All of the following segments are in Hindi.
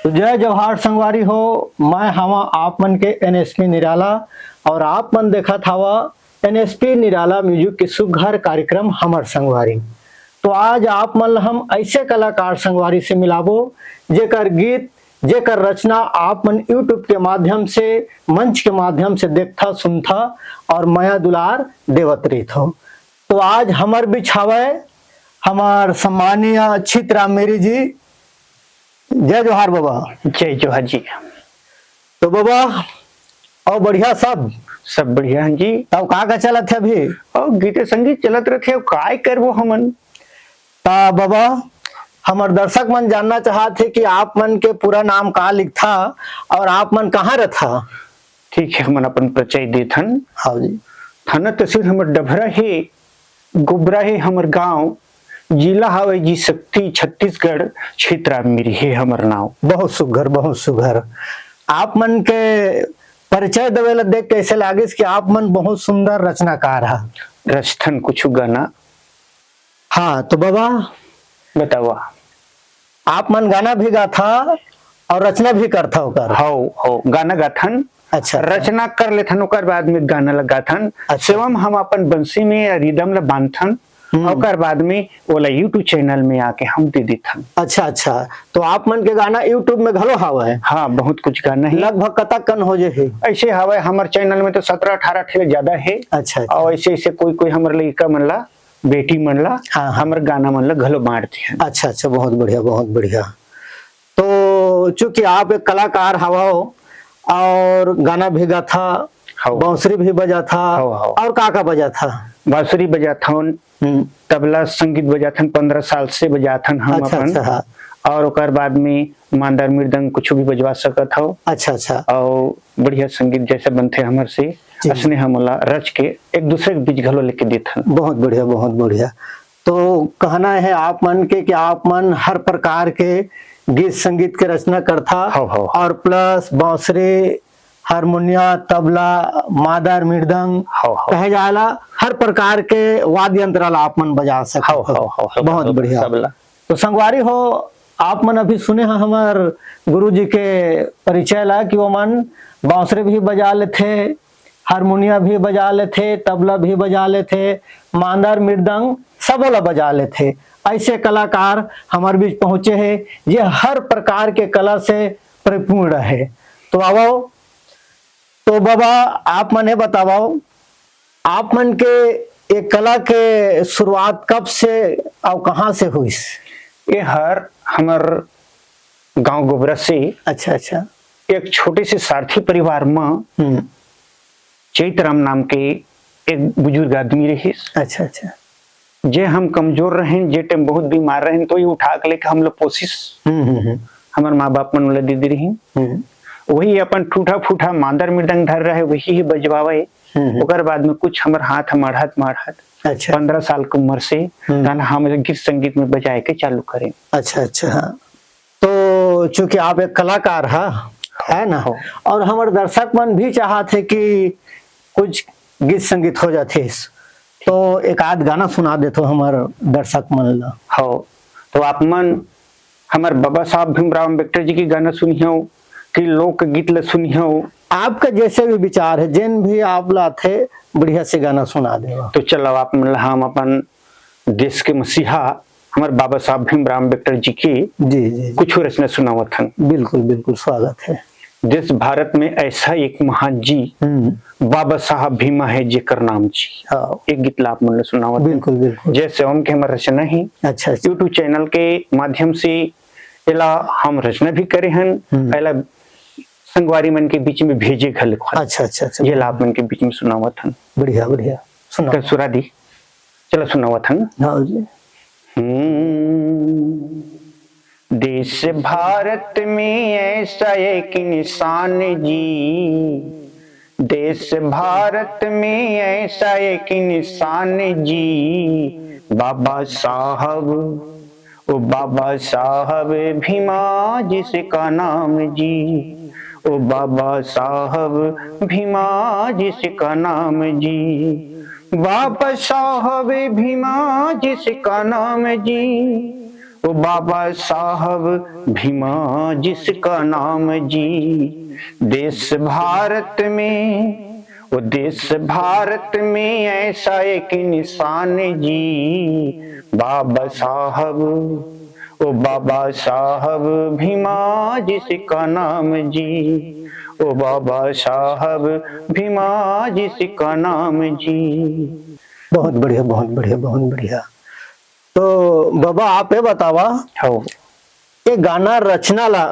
तो जय जवाहर संगवारी हो। मैं हवा आप मन के एनएसपी निराला और आप मन देखा था एनएसपी निराला म्यूजिक के सुघर कार्यक्रम हमर संगवारी। तो आज आप मन हम ऐसे कलाकार संगवारी से मिलाबो जेकर गीत जेकर रचना आप मन यूट्यूब के माध्यम से मंच के माध्यम से देखता सुनता और माया दुलार देवत रहित हो। तो आज हमर बिछावे हमार सम्मानीय चित्रा मेरी जी। जय जोहार बाबा। जय जोहार जी। तो बाबा और बढ़िया सब बढ़िया हैं जी। तब का चलत है अभी? और गीत संगीत चलत रखे काय करबो हमन। ता बाबा हमार दर्शक मन जानना चाहते कि आप मन के पूरा नाम का लिखता और आप मन कहाँ रहता? ठीक है, हमन अपन परिचय देथन। हाँ जी। थाना तहसील हमर डभरा है, गोबरा है हमर गांव, जिला हवे जी शक्ति छत्तीसगढ़, क्षेत्र मेरी है हमर नाव। बहुत सुघर बहुत सुघर। आप मन के परिचय देवेला देख कैसे लागे कि आप मन बहुत सुंदर रचनाकार है। रचथन कुछ गाना। हाँ तो बाबा बतावा। आप मन गाना भी गाथा और रचना भी करता होकर? हो गाना गाथन। अच्छा। रचना कर लेथन ओकर बाद में गाना लगाथन। अच्छा। सेवम हम अपन बंसी में रिदम ला बांधथन और बाद में ओला यूट्यूब चैनल में आके हम दे देथन। अच्छा अच्छा। तो आप मन के गाना यूट्यूब में घलो हावे? हाँ, बहुत कुछ गाना है। लगभग कतक कन हो जे है? ऐसे हवे हमारे चैनल में तो 17-18 ठे ज्यादा है। अच्छा। और ऐसे ऐसे कोई हमर लड़का मन ला, बेटी मन ला, हाँ। हमर गाना मन ला घलो बांटते हैं। अच्छा अच्छा, बहुत बढ़िया बहुत बढ़िया। तो चूंकि आप एक कलाकार हवा और गाना भी गाथा, बांसुरी भी बजा था और का बजा था? बांसुरी बजाथन, तबला संगीत बजाथन, 15 साल से बजाथन हम। अच्छा, अपन अच्छा। और ओकर बाद में मांदर मृदंग कुछ भी बजवा सकत हो। अच्छा अच्छा। और बढ़िया संगीत जैसे बनते हमर से असने हमला रच के एक दूसरे के बीच घलो लेके देथन। बहुत बढ़िया बहुत बढ़िया। तो कहना है आप मन के कि आप मन हर प्रकार के गीत संगीत के रचना करता और प्लस बांसुरी, हारमोनिया, तबला, मादर मृदंग कहे जाला हर प्रकार के वाद्य यंत्र आप मन बजा सकते। बहुत बढ़िया। तो संगवारी हो, आप मन अभी सुने हैं हमार गुरुजी के परिचय ला कि वो मन बांसुरी भी बजा लेते, हारमोनिया भी बजा लेते, तबला भी बजा लेते, मांदर मृदंग सब ला बजा लेते। ऐसे कलाकार हमारे बीच पहुंचे हैं ये हर प्रकार के कला से परिपूर्ण है। तो आओ तो बाबा आप मने बताओ आप मन के एक कला के शुरुआत कब से और कहाँ से हुई? ये हर हमर गांव गोबरा से। अच्छा अच्छा। एक छोटे से सारथी परिवार में चैतराम नाम के एक बुजुर्ग आदमी रहे। अच्छा अच्छा। जे हम कमजोर रहे, जे टाइम बहुत बीमार रहे, तो ये उठा के लेके हम लोग कोशिश हमारे माँ बाप मन दे दी रही। वही अपन टूटा फूटा मांदर मृदंग धर रहे वही ही बजवावे। ओकर बाद में कुछ हमार हाथ माढ़त। अच्छा। 15 साल की उम्र से हम गीत संगीत में बजाए के चालू करें। अच्छा अच्छा। हाँ। तो चूंकि आप एक कलाकार है ना, और हमारे दर्शक मन भी चाहते कि कुछ गीत संगीत हो जाते, तो एक आध गाना सुना दे तो हमारे दर्शक मन ला। हो तो आप मन हमारे बाबा साहब भीमराव अम्बेडकर जी की गाना सुनी हो कि लोक गीत ला सुनी हो? आपका जैसे भी विचार है, जिन भी आप लाते बढ़िया से गाना सुना दे। तो चलो आप मन हम अपन देश के मसीहा हमारे बाबा साहब भीमराव अम्बेडकर जी की जी कुछ रचना सुनावत हन। बिल्कुल बिल्कुल स्वागत है। देश भारत में ऐसा एक महान जी बाबा साहब भीमा है जेकर नाम जी। एक गीत ला आप मन सुनावत। बिल्कुल बिल्कुल। जैसे हम के हमार रचना ही। अच्छा। यूट्यूब चैनल के माध्यम से एला हम रचना भी करे हन, पहला संगवारी मन के बीच में भेजे घल। अच्छा अच्छा अच्छा। ये लाभ मन के बीच में सुनावत हन। बढ़िया बढ़िया सुना। सुरा दी चलो सुनावत हन। हाँ जी। देश भारत में ऐसा एक निशान जी, देश भारत में ऐसा एक निशान जी, बाबा साहब ओ बाबा साहब भीमा जिसका नाम जी, ओ बाबा साहब भीमा जिसका नाम जी, बाबा साहब भीमा जिसका नाम जी, ओ बाबा साहब भीमा जिसका नाम जी, देश भारत में, वो देश भारत में ऐसा एक निशान जी, बाबा साहब, ओ बाबा साहब भीमा जिसका नाम जी, ओ बाबा साहब भीमा जिसका नाम जी। बहुत बढ़िया, बहुत बढ़िया, बहुत बढ़िया। तो बाबा आप ये बतावा, हो ये गाना रचना ला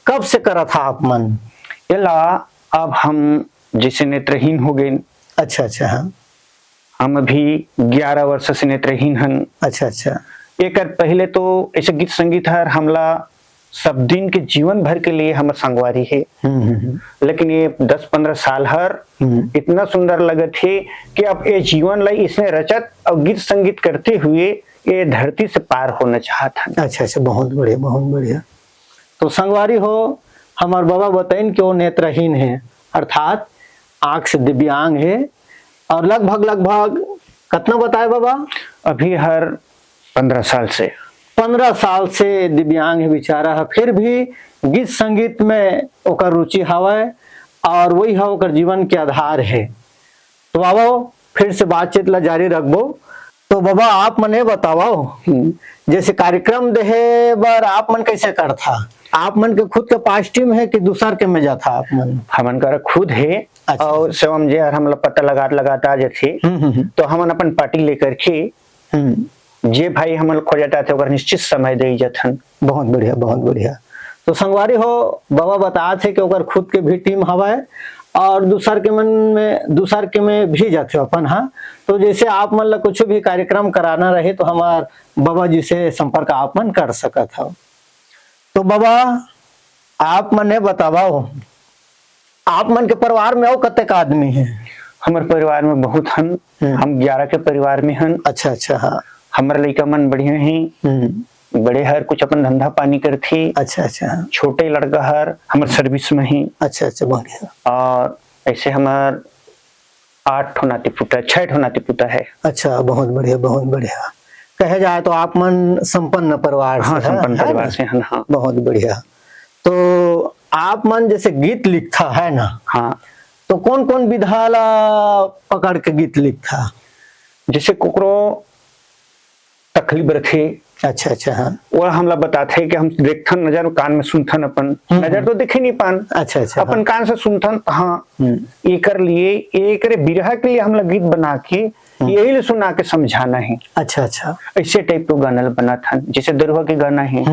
कब से करा था आप मन? एला अब हम जैसे नेत्रहीन हो गए। अच्छा अच्छा, हाँ। हम अभी 11 वर्ष से नेत्रहीन हन। अच्छा अच्छा। एक पहले तो ऐसे गीत संगीत हर हमला सब दिन के जीवन भर के लिए हम संगवारी है। लेकिन ये 10-15 साल हर इतना सुंदर लगत है कि अब ये जीवन लाई इसने रचत और गीत संगीत करते हुए ये धरती से पार होना चाहता है। अच्छा अच्छा, बहुत बढ़िया, बहुत बढ़िया। तो संगवारी हो, हमारे बाबा बताइन कि वो नेत्रहीन है, अर्थात आंख से दिव्यांग है, और लगभग कितना बताए बाबा? अभी हर 15 साल से 15 साल से दिव्यांग है बेचारा है, फिर भी गीत संगीत में ओकर रुचि हवै और वही है ओकर जीवन के आधार है। तो बाबा फिर से बातचीत ला जारी रखबो। तो बाबा आप मने बताओ, जैसे कार्यक्रम देहे बर आप मन कैसे करता? आप मन के खुद के पास टीम है कि दूसर के में जाता आप मन? हमन कर खुद है। अच्छा। और सेवम जे हम पता लगाता जैसे तो हमन अपन पार्टी लेकर के जे भाई हमन खोजता थे ओकर निश्चित समय दे जथन। बहुत बढ़िया, बहुत बढ़िया। तो संगवारी हो, बाबा बता थे कि ओकर खुद के भी टीम हवा है और दूसर के में भी जाते अपन। हाँ, तो जैसे आप मन ला कुछ भी कार्यक्रम कराना रहे तो हमार बाबा जी से संपर्क आप मन कर सकत हो। तो बाबा आप मन ने बताओ, आप मन के परिवार में और कतेक आदमी है? हमारे परिवार में बहुत हन, हम 11 के परिवार में हन। अच्छा अच्छा, हाँ। हमारे लड़का मन बढ़िया हैं, बड़े हर कुछ अपन धंधा पानी करथे। अच्छा अच्छा। छोटे लड़का हर हमारे सर्विस में ही। अच्छा अच्छा, बढ़िया। और ऐसे हमार 8 ठो नाती पुता, 6 ठो नाती पुता है। अच्छा, बहुत बढ़िया, बहुत बढ़िया। कहे जाए तो आप मन संपन्न परिवार से? हाँ, संपन्न परिवार से हन। हाँ, बहुत बढ़िया। तो आप मन जैसे गीत लिखता है ना? हाँ। तो कौन कौन विधा ला पकड़ के गीत लिखता? जैसे कुकरो तकलीफ रखे। अच्छा अच्छा, हाँ। और हमला बताते कि हम देखथन नजर कान में सुनथन, अपन नजर तो देखे नहीं पान। अच्छा अच्छा, अपन कान से सुनथन। हाँ, एकर लिए एक बिरहा के लिए हमला गीत बना के यही ले सुना के समझाना है। अच्छा अच्छा, ऐसे टाइप को गाना बना था। जैसे दरुआ के गाना है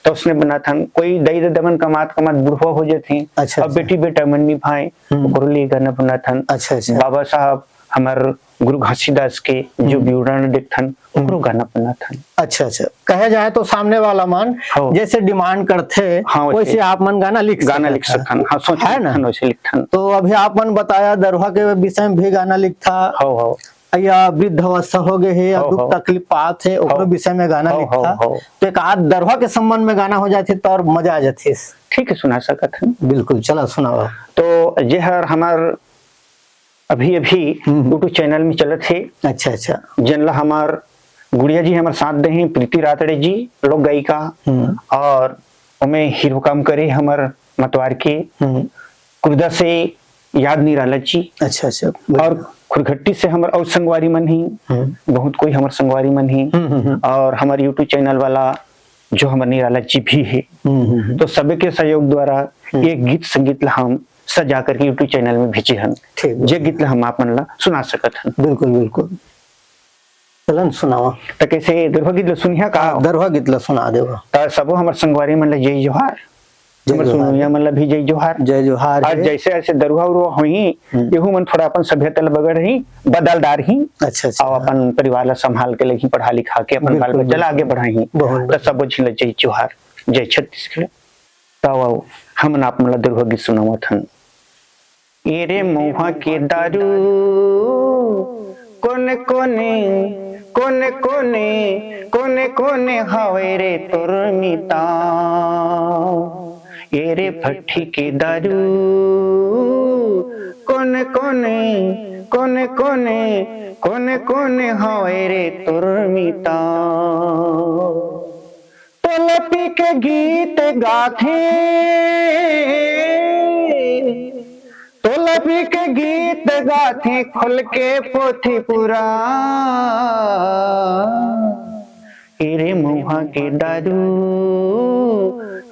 तो उसने बना था, कोई दई दमन कमात बुढ़वा हो जाते। अच्छा, अब बेटी बेटा मन निभाए ओकरो लिए गाना बना था। अच्छा अच्छा। बाबा साहब हमार गुरु घासीदास के जो विवरण देखथन ओकरो गाना बना था। अच्छा अच्छा, कहे जाए तो सामने वाला मन जैसे डिमांड करते वैसे आप मन गाना लिख सकन। हाँ, सोच है ना, वैसे लिखथन। तो अभी आप मन बताया दरुआ के विषय में भी गाना लिखता हो या वृद्ध अवस्था हो गए है या दुख तकलीफ पात है ओकरो विषय में गाना लिखता। तो एक आध दरुआ के संबंध में गाना हो जाते तो और मजा आ जाती। ठीक है, सुना सकत है। बिल्कुल, चला सुनाओ। तो ये हमार अभी यूट्यूब चैनल में चलत है। अच्छा अच्छा। जनला हमार गुड़िया जी हमारे साथ दे हैं, प्रीति रातड़े जी, लोक गायिका। और उमें हीरो काम करे हमार मतवार के कुर्दा से याद निराला जी। अच्छा अच्छा। और खुरघट्टी से हमार और संगवारी मन ही बहुत कोई हमार संगवारी मन ही। और हमारे यूट्यूब चैनल वाला जो हमार निराला जी भी है। तो सभी के सहयोग द्वारा एक गीत संगीत ला हम सजा करके यूट्यूब चैनल में भेजे हन। जे गीत ला हम आप मन ला सुना सकत हन। बिल्कुल बिल्कुल, चलन सुनावा। तो कैसे दरुआ गीत ला सुनिया का? दरुआ गीत ला सुना देवा। तो सबो हमार संगवारी मन ला जय जोहार, हमर सुनिया मन ला भी जय जोहार। जय जोहार। और जैसे ऐसे दरुआ उरुआ होई एहू मन थोड़ा अपन सभ्यता ला बगड़ ही बदलदार ही। अच्छा अच्छा। और अपन परिवार ला संभाल के लगी, पढ़ा लिखा के अपन बाल बच्चा आगे बढ़ाई। तो सब झिल जय जोहार, जय छत्तीसगढ़। तो हम आप मन ला दरुआ गीत सुनावत हन। एरे मोहा के दारू कोने कोने कोने कोने कोने कोने हावे रे तोर मिता। एरे फट्टी के दारू कोने कोने कोने कोने कोने कोने हावे रे तोर मिता। लपी के गीत गाथे, तो लपी के गीत गाथे खुल के पोथी पुरा, तेरे मुहा के दारू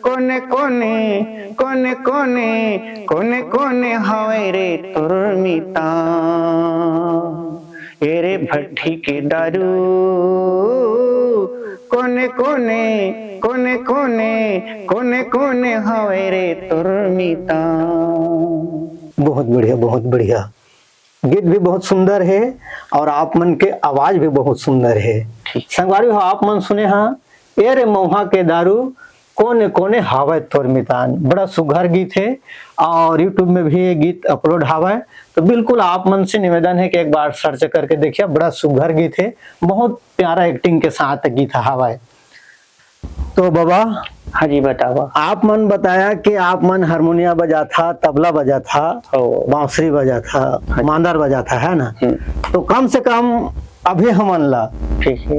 कोने कोने कोने कोने कोने कोने हवे रे तोर मिता, तेरे भट्टी के दारू कोने कोने कोने कोने कोने कोने हवे रे तोर मिता। बहुत बढ़िया, बहुत बढ़िया। गीत भी बहुत सुंदर है और आप मन के आवाज भी बहुत सुंदर है। संगवारी हो आप मन सुने हाँ, ए रे मऊहा के दारू कोने कोने हावे तोर मितान, बड़ा सुघर गीत है और YouTube में भी ये गीत अपलोड हावा है, तो बिल्कुल आप मन से निवेदन है कि एक बार सर्च करके देखिए, बड़ा सुघर गीत है, बहुत प्यारा एक्टिंग के साथ गीत हावा है। तो बाबा हाँ जी बताओ। आप मन बताया कि आप मन हारमोनिया बजा था, तबला बजा था, बांसुरी बजा था, मांदर बजा था, है ना? तो कम से कम अभी हमन ला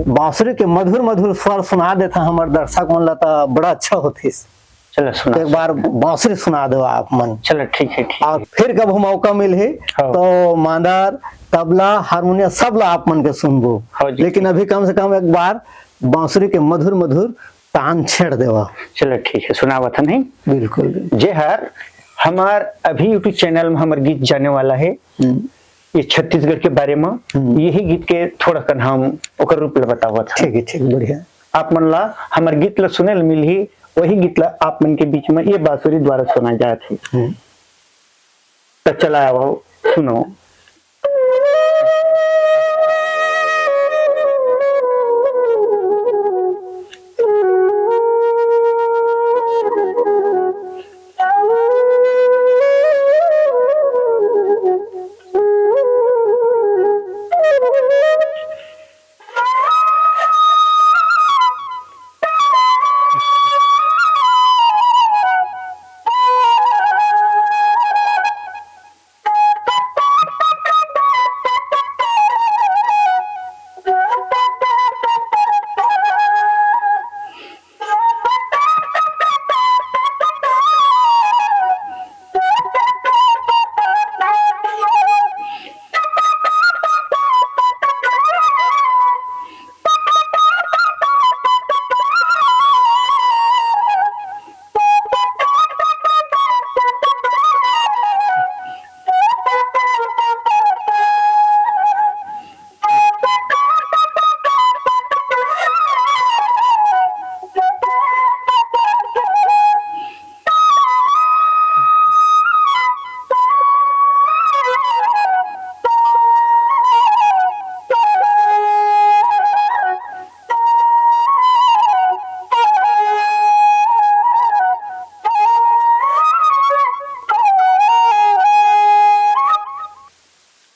बांसुरी के मधुर मधुर स्वर सुना देता हमारे दर्शक मन ला, तो बड़ा अच्छा होती। चलो सुना, एक बार बांसुरी सुना दो आप मन। चलो ठीक है, ठीक। और फिर कब मौका मिले तो मांदर, तबला, हारमोनिया सब ला आप मन के सुनबो, लेकिन अभी कम से कम एक बार बांसुरी के मधुर मधुर तान छेड़ देवा। चलो ठीक है, सुनावत नहीं। बिल्कुल। जे हर हमार अभी यूट्यूब चैनल में हमार गीत जाने वाला है, ये छत्तीसगढ़ के बारे में, यही गीत के थोड़ा कन हम ओकर रूप बतावत। ठीक है, ठीक, बढ़िया। आप मन ला हमार गीत ला सुने ला मिल ही, वही गीत ला आप मन के बीच में ये बांसुरी द्वारा सुना जाते है। तो चला आओ सुनो।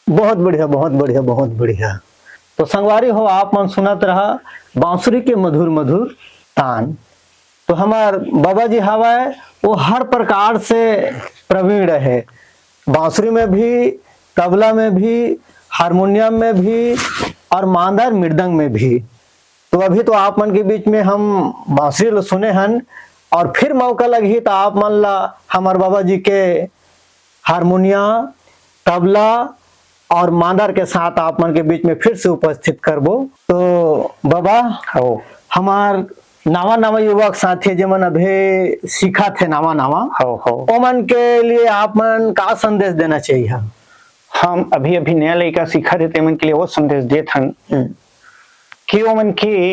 बहुत बढ़िया, बहुत बढ़िया, बहुत बढ़िया। तो संगवारी हो आप मन सुनत रहा बांसुरी के मधुर मधुर तान। तो हमार बाबा जी हवा है वो हर प्रकार से प्रवीण है, बांसुरी में भी, तबला में भी, हारमोनियम में भी और मांदर मृदंग में भी। तो अभी तो आप मन के बीच में हम बांसुरी सुने हन, और फिर मौका लगी तो आप मन ला हमार बाबा जी के हारमोनिया, तबला और मांदर के साथ आप मन के बीच में फिर से उपस्थित करबो। तो बाबा हमार नवा नवा युवक साथी जो मन अभी सीखा थे नवा नवा, ओमन के लिए आप मन का संदेश देना चाहिए? हम अभी अभी नया लड़का सीखा देते मन के लिए वो संदेश देत हन कि ओमन के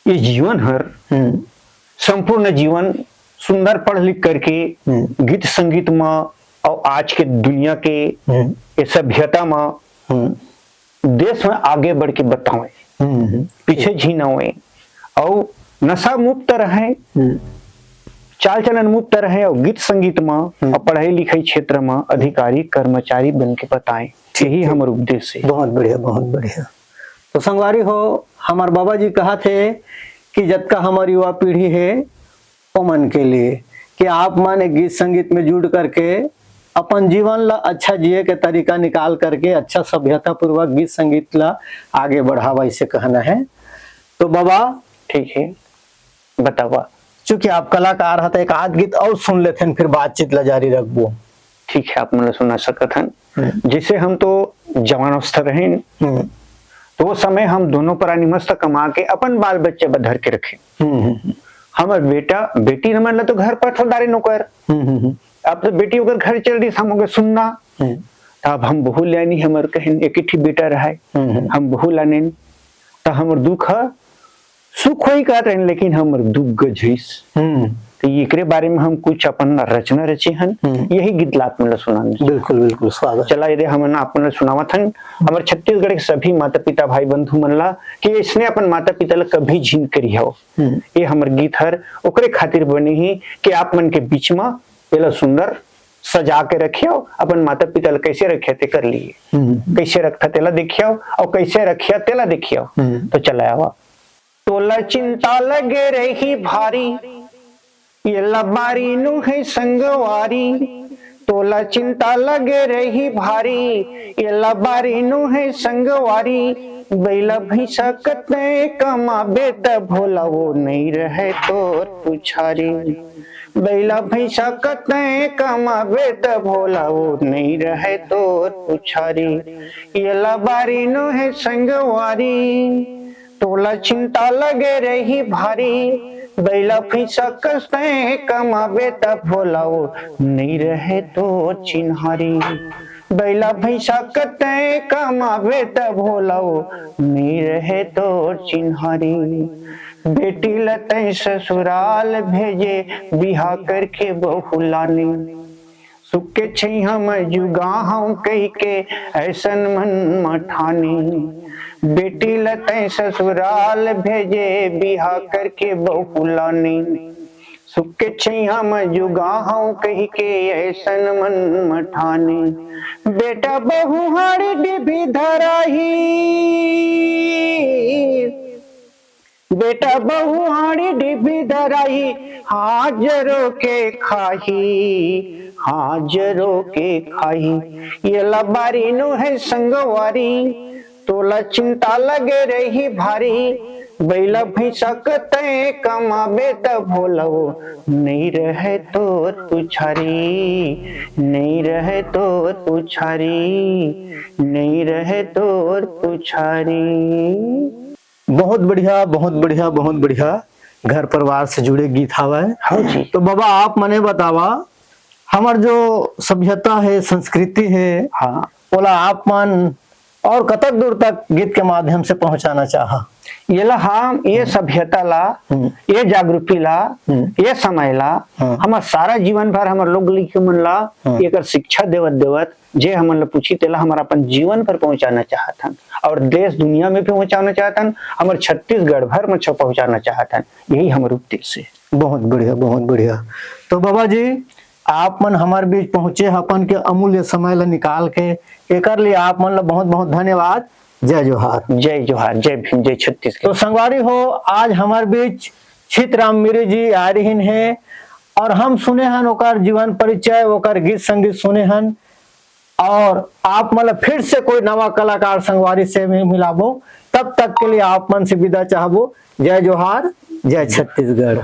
ये जीवन हर संपूर्ण जीवन सुंदर पढ़ लिख करके गीत संगीत में और आज के दुनिया के ये सभ्यता में देश में आगे बढ़ के बतावे, पीछे झीना हुए और नशा मुक्त रहे, चाल चलन मुक्त रहे और गीत संगीत में और पढ़ाई लिखाई क्षेत्र में अधिकारी कर्मचारी बन के बताएं। यही हमारा उद्देश्य है। बहुत बढ़िया, बहुत बढ़िया। तो संगवारी हो हमारे बाबा जी कहा थे कि जब का हमारी युवा पीढ़ी है वो मन के लिए कि आप मन गीत संगीत में जुड़ करके अपन जीवन ला अच्छा जिए के तरीका निकाल करके अच्छा सभ्यता पूर्वक गीत संगीत ला आगे बढ़ावा, इसे कहना है। तो बाबा ठीक है, बतावा। चूंकि आप कलाकार हता, एक आध गीत और सुन लेते हैं, फिर बातचीत ला जारी रखबो। ठीक है, आप मतलब सुना सकत हन। जैसे हम तो जवान अवस्था रहे, तो वो समय हम दोनों प्राणी मस्त कमा के अपन बाल बच्चे बधर के रखे। हमार बेटा बेटी हमारे तो घर पर ठोदारे नौकर, अब तो बेटी अगर घर चल रही हम अगर सुनना, तब हम बहू लानी, हमार कहीं एक ही बेटा रहा है, हम बहू लाने, तो हमार दुख सुख ही कर रहे, लेकिन हमार दुख गझिस। तो एकरे बारे में हम कुछ अपन रचना रचे हन, यही गीत लात में सुनाने। बिल्कुल बिल्कुल स्वागत। चला यदि हम अपन सुनावत हन हमारे छत्तीसगढ़ के सभी माता पिता भाई बंधु मन ला कि इसने अपन माता पिता ला कभी झीन करी हो। ये हमर गीत हर ओकरे खातिर बने ही कि आप मन के बीच में पहला सुंदर सजा के रखियो, अपन माता पिता ला कैसे रखे ते कर लिए, कैसे रखता तेला देखियो और कैसे रखिया तेला देखियो। तो चला आवा। तोला चिंता लगे रही भारी, ये लबारी नु है संगवारी, तोला चिंता लगे रही भारी, ये लबारी नु है संगवारी, बैला भैंसा कते कमाबे त भोला वो नहीं रहे तोर पुछारी, बैला भैंसा कते कमाबे त भोला वो नहीं रहे तोर पुछारी, ये लबारी नु है संगवारी, तोला चिंता लगे रही भारी, बैला फैसा कस्ते कमाबे त भोला वो नहीं रहे तो चिन्हारी, बैला भैंसा कते कमाबे त भोला वो नहीं रहे तो चिन्हारी, बेटी लते ससुराल भेजे बिहा करके बहू लाने, सुख के छैया में जुगा हम कह के ऐसन मन मठानी, बेटी लते ससुराल भेजे बिहा करके बहू लानी, सुख के छैया में जुगा हम कह के ऐसन मन मठानी, बेटा बहू हाड़ी डिभी धराही, बेटा बहू हाड़ी डिभी धराही, हाजरों के खाही, हाजरों के खाही, ये लबारी नु है संगवारी, तोला चिंता लगे रही भारी, बैला भैंसा कते कमाबे त भोला वो नहीं रहे तोर पुछारी, नहीं रहे तोर पुछारी, नहीं रहे तोर पुछारी। बहुत बढ़िया बहुत बढ़िया बहुत बढ़िया, घर परिवार से जुड़े गीत हवा है। हाँ जी। तो बाबा आप मने बतावा, हमार जो सभ्यता है संस्कृति है, हाँ, बोला आप मन और कतक दूर तक गीत के माध्यम से पहुंचाना चाहा? ये ला हम ये सभ्यता ला, ये जागृति ला, ये समय ला, हमार सारा जीवन भर हमार लोग लिखे मन ला एक शिक्षा देवत देवत जे हमन ला पूछी तेला हमारा अपन जीवन पर पहुंचाना चाहतन, और देश दुनिया में भी पहुंचाना चाहतन, हमारे छत्तीसगढ़ भर में पहुंचाना चाहतन, यही हमारा उद्देश्य है। बहुत बढ़िया बहुत बढ़िया। तो बाबा जी आप मन हमारे बीच पहुंचे, अपन के अमूल्य समय ला निकाल के एकर लिए आप मन ला बहुत बहुत धन्यवाद। जय जोहार। जय जोहार, जय भीम, जय छत्तीसगढ़। तो संगवारी हो, आज हमारे बीच चितराम मीरे जी आ रही है, और हम सुने हन ओकर जीवन परिचय, ओकर गीत संगीत सुने हन, और आप मतलब फिर से कोई नवा कलाकार संगवारी से मिलाबो, तब तक के लिए आप मन से विदा चाहबो। जय जोहार, जय छत्तीसगढ़।